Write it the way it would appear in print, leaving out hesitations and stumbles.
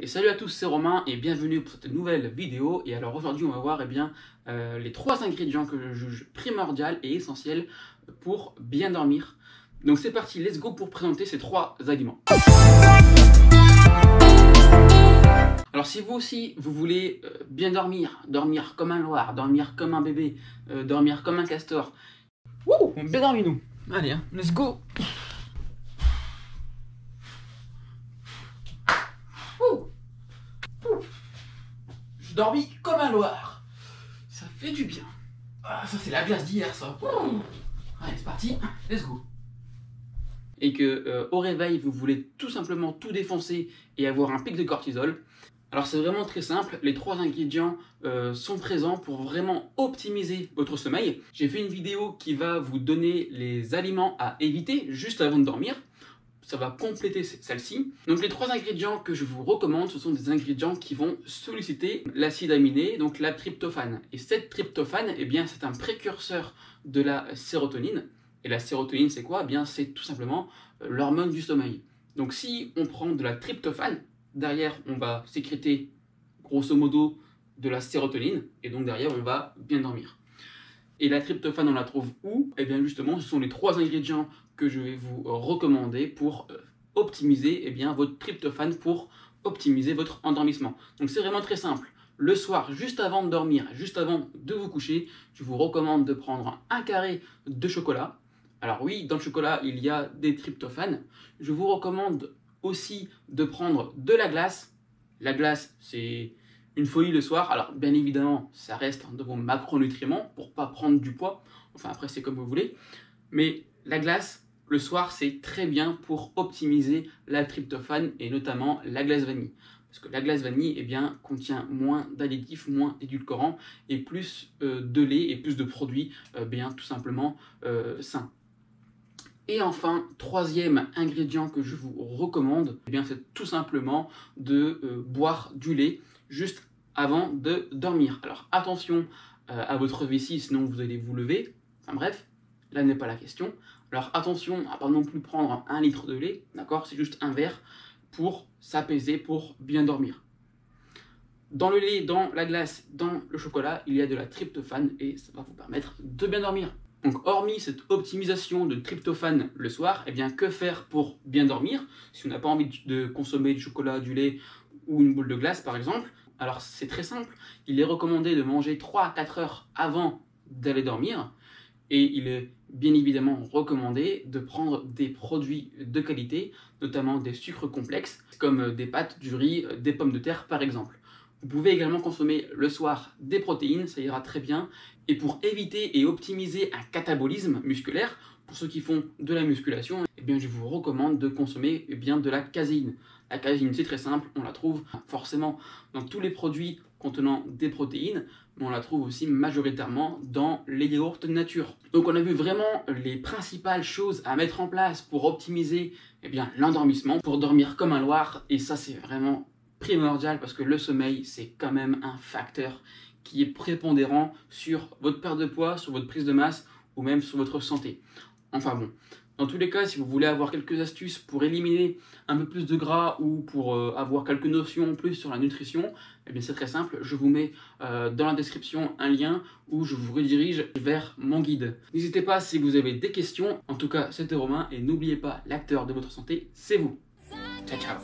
Et salut à tous, c'est Romain et bienvenue pour cette nouvelle vidéo. Et alors aujourd'hui on va voir les 3 ingrédients que je juge primordial et essentiels pour bien dormir. Donc c'est parti, let's go pour présenter ces 3 aliments. Alors si vous aussi vous voulez bien dormir, dormir comme un loir, dormir comme un bébé, dormir comme un castor, wouh, bien dormi nous. Allez, hein, let's go. Je dormis comme un loir. Ça fait du bien. Ah, ça c'est la glace d'hier ça. Allez c'est parti, let's go. Et que au réveil vous voulez tout simplement tout défoncer et avoir un pic de cortisol. Alors c'est vraiment très simple, les 3 ingrédients sont présents pour vraiment optimiser votre sommeil. J'ai fait une vidéo qui va vous donner les aliments à éviter juste avant de dormir. Ça va compléter celle-ci. Donc les 3 ingrédients que je vous recommande, ce sont des ingrédients qui vont solliciter l'acide aminé, donc la tryptophane. Et cette tryptophane, eh bien, c'est un précurseur de la sérotonine. Et la sérotonine, c'est quoi? Eh bien, c'est tout simplement l'hormone du sommeil. Donc si on prend de la tryptophane, derrière, on va sécréter grosso modo de la sérotonine, et donc derrière, on va bien dormir. Et la tryptophane, on la trouve où? Eh bien justement, ce sont les 3 ingrédients que je vais vous recommander pour optimiser votre tryptophane, pour optimiser votre endormissement. Donc c'est vraiment très simple. Le soir, juste avant de dormir, juste avant de vous coucher, je vous recommande de prendre un carré de chocolat. Alors oui, dans le chocolat, il y a des tryptophanes. Je vous recommande aussi de prendre de la glace. La glace, c'est une folie le soir. Alors bien évidemment, ça reste de vos macronutriments pour pas prendre du poids. Enfin après, c'est comme vous voulez. Mais la glace, le soir, c'est très bien pour optimiser la tryptophane et notamment la glace vanille. Parce que la glace vanille, eh bien, contient moins d'additifs, moins d'édulcorants et plus de lait et plus de produits tout simplement sains. Et enfin, 3e ingrédient que je vous recommande, eh bien, c'est tout simplement de boire du lait juste avant de dormir. Alors attention à votre vessie, sinon vous allez vous lever. Enfin bref, là n'est pas la question. Alors attention à pas non plus prendre 1 litre de lait, d'accord? C'est juste un verre pour s'apaiser, pour bien dormir. Dans le lait, dans la glace, dans le chocolat, il y a de la tryptophane et ça va vous permettre de bien dormir. Donc hormis cette optimisation de tryptophane le soir, eh bien que faire pour bien dormir? Si on n'a pas envie de consommer du chocolat, du lait ou une boule de glace par exemple, alors c'est très simple, il est recommandé de manger 3 à 4 heures avant d'aller dormir. Et il est bien évidemment recommandé de prendre des produits de qualité, notamment des sucres complexes, comme des pâtes, du riz, des pommes de terre par exemple. Vous pouvez également consommer le soir des protéines, ça ira très bien. Et pour éviter et optimiser un catabolisme musculaire, pour ceux qui font de la musculation, eh bien je vous recommande de consommer de la caséine. La caséine, c'est très simple, on la trouve forcément dans tous les produits contenant des protéines, mais on la trouve aussi majoritairement dans les yaourts nature. Donc on a vu vraiment les principales choses à mettre en place pour optimiser l'endormissement, pour dormir comme un loir, et ça c'est vraiment primordial parce que le sommeil c'est quand même un facteur qui est prépondérant sur votre perte de poids, sur votre prise de masse ou même sur votre santé. Enfin bon, dans tous les cas, si vous voulez avoir quelques astuces pour éliminer un peu plus de gras ou pour avoir quelques notions en plus sur la nutrition, eh bien c'est très simple, je vous mets dans la description un lien où je vous redirige vers mon guide. N'hésitez pas si vous avez des questions. En tout cas, c'était Romain et n'oubliez pas, l'acteur de votre santé, c'est vous. Ciao, ciao.